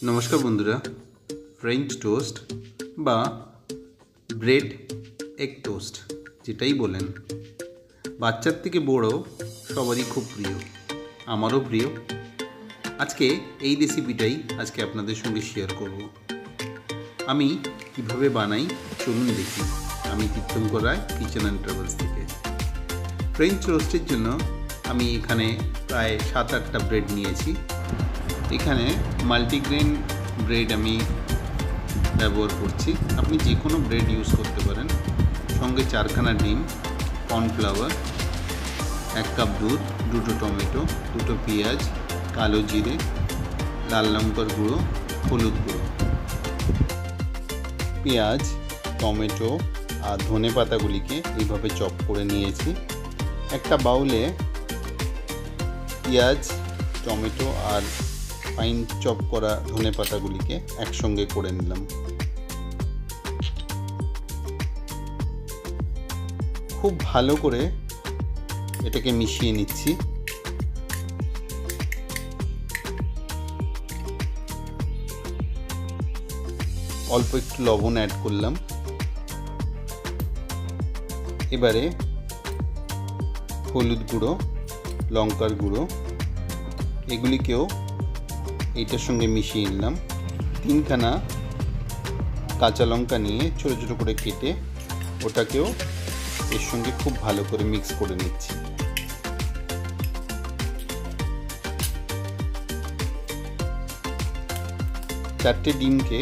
নমস্কার বন্ধুরা, French toast বা ব্রেড এগ টোস্ট যেটাই বলেন, বাচ্চার থেকে বড় সবারই খুব প্রিয়, আমারও প্রিয়। আজকে এই রেসিপিটাই আপনাদের সঙ্গে শেয়ার করব। আমি কিভাবে বানাই চলুন দেখি। আমি তীর্থঙ্কর রায়, কিচেন অ্যান্ড ট্রাভেলস থেকে। ফ্রেঞ্চ টোস্টের জন্য আমি এখানে প্রায় 7-8টা ব্রেড নিয়েছি। এখানে মাল্টিগ্রেন ব্রেড আমি ব্যবহার করছি। আপনি যে কোনো ব্রেড ইউজ করতে পারেন। সঙ্গে 4খানা ডিম, কর্নফ্লাওয়ার, 1 কাপ দুধ, 2টো টমেটো, 2টো পেঁয়াজ, কালো জিরে, লাল লঙ্কার গুঁড়ো, হলুদ গুঁড়ো। পেঁয়াজ, টমেটো আর ধনে পাতাগুলিকে এইভাবে চপ করে নিয়েছি। একটা বাউলে পেঁয়াজ, টমেটো আর ফাইন চপ করা ধনে পাতাগুলিকে একসঙ্গে করে নিলাম। খুব ভালো করে এটাকে মিশিয়ে নিচ্ছি। অল্প একটু লবণ অ্যাড করলাম। এবারে হলুদ গুঁড়ো, লঙ্কার গুঁড়ো এগুলিকেও এইটার সঙ্গে মিশিয়ে নিলাম। 3খানা কাঁচা লঙ্কা নিয়ে ছোটো ছোটো করে কেটে ওটাকেও এর সঙ্গে খুব ভালো করে মিক্স করে নিচ্ছি। চারটে ডিমকে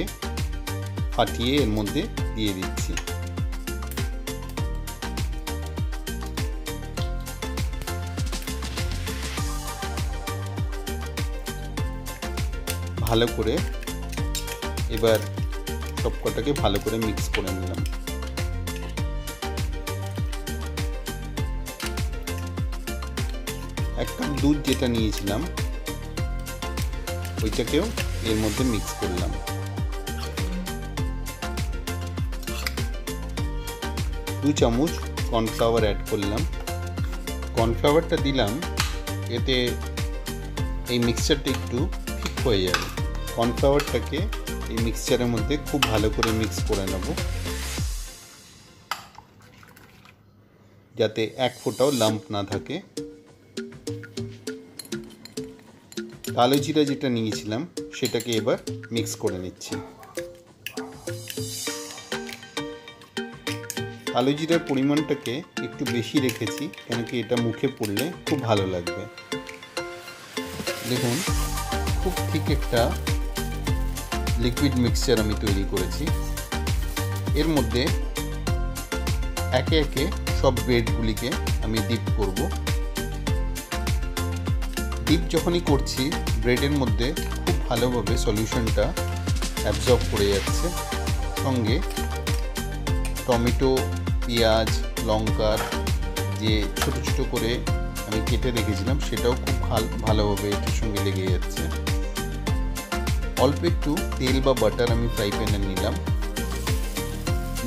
ফাটিয়ে এর মধ্যে দিয়ে দিচ্ছি। ভালো করে এবার সবকটাকে ভালো করে মিক্স করে নিলাম। এক কাপ দুধ যেটা নিয়েছিলাম ওইটাকেও এর মধ্যে মিক্স করলাম। দু চামচ কর্নফ্লাওয়ার অ্যাড করলাম। কর্নফ্লাওয়ারটা দিলাম এতে এই মিক্সচারটা একটু ঠিক হয়ে যাবে। কর্নফ্লাওয়ারটাকে এই মিক্সচারের মধ্যে খুব ভালো করে মিক্স করে নেব, যাতে এক ফোঁটাও লাম্প না থাকে। কালো জিরা যেটা নিয়েছিলাম সেটাকে এবার মিক্স করে নিচ্ছি। কালো জিরার পরিমাণটাকে একটু বেশি রেখেছি, কেন কি এটা মুখে পড়লে খুব ভালো লাগবে। দেখুন, খুব ঠিক একটা লিকুইড মিক্সচার আমি তৈরি করেছি। এর মধ্যে একে একে সব ব্রেডগুলিকে আমি ডিপ করব। ডিপ যখনই করছি ব্রেডের মধ্যে খুব ভালোভাবে সলিউশনটা অ্যাবজর্ব করে যাচ্ছে। সঙ্গে টমেটো, পেঁয়াজ, লঙ্কার যে ছোট ছোট করে আমি কেটে রেখেছিলাম সেটাও খুব ভালোভাবে এটার সঙ্গে লেগে যাচ্ছে। অল্প একটু তেল বা বাটার আমি ফ্রাই প্যানে নিলাম,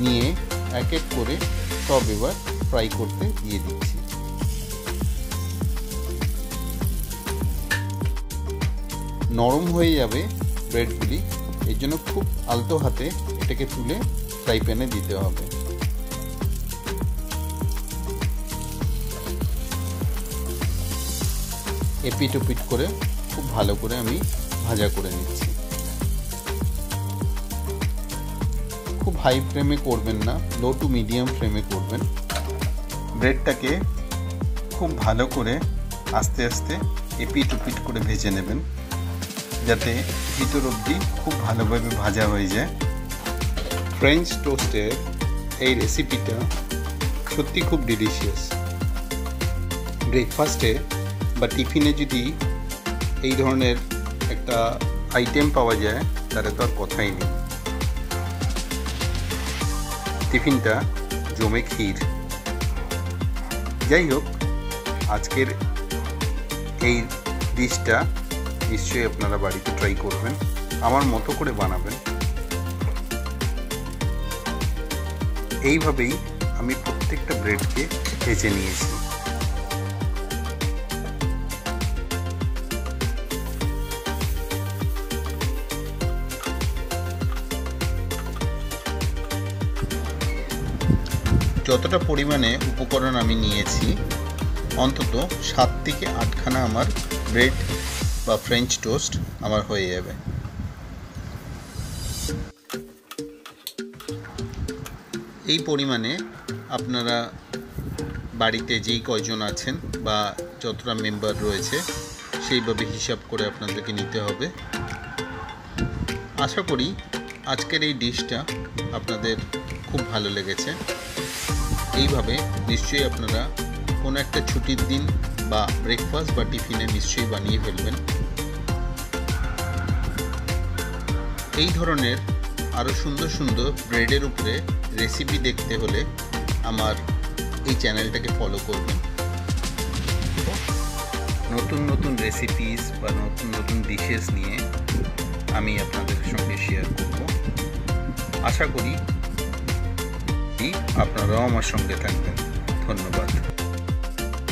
নিয়ে এক এক করে সব এবার ফ্রাই করতে দিয়ে দিচ্ছি। নরম হয়ে যাবে ব্রেডগুলি, এর জন্য খুব আলতো হাতে এটাকে তুলে ফ্রাই প্যানে দিতে হবে। এপিট ওপিট করে খুব ভালো করে আমি ভাজা করে নিচ্ছি। খুব হাই ফ্লেমে করবেন না, লো টু মিডিয়াম ফ্লেমে করবেন। ব্রেডটাকে খুব ভালো করে আস্তে আস্তে এপিট ওপিট করে ভেজে নেবেন, যাতে ভিতর অবধি খুব ভালোভাবে ভাজা হয়ে যায়। ফ্রেঞ্চ টোস্টের এই রেসিপিটা সত্যি খুব ডিলিশিয়াস। ব্রেকফাস্টে বা টিফিনে যদি এই ধরনের একটা আইটেম পাওয়া যায় তাহলে তো আর কথাই নেই। টিফিনটা জমে ক্ষীর। যাই হোক, আজকের এই ডিশটা নিশ্চয়ই আপনারা বাড়িতে ট্রাই করবেন, আমার মতো করে বানাবেন। এইভাবেই আমি প্রত্যেকটা ব্রেডকে ভেজে নিয়েছি। যতটা পরিমাণে উপকরণ আমি নিয়েছি অন্তত 7 থেকে 8খানা আমার ব্রেড বা ফ্রেঞ্চ টোস্ট আমার হয়ে যাবে। এই পরিমাণে আপনারা বাড়িতে যেই কয়জন আছেন বা যতটা মেম্বার রয়েছে সেইভাবে হিসাব করে আপনাদেরকে নিতে হবে। আশা করি আজকের এই ডিশটা আপনাদের খুব ভালো লেগেছে। এইভাবে নিশ্চয়ই আপনারা কোনো একটা ছুটির দিন বা ব্রেকফাস্ট বা টিফিনে নিশ্চয়ই বানিয়ে ফেলবেন। এই ধরনের আরও সুন্দর সুন্দর ব্রেডের উপরে রেসিপি দেখতে হলে আমার এই চ্যানেলটাকে ফলো করবেন। নতুন নতুন রেসিপিস বা নতুন নতুন ডিশেস নিয়ে আমি আপনাদের সঙ্গে শেয়ার করব। আশা করি আপনারাও আমার সঙ্গে থাকবেন। ধন্যবাদ।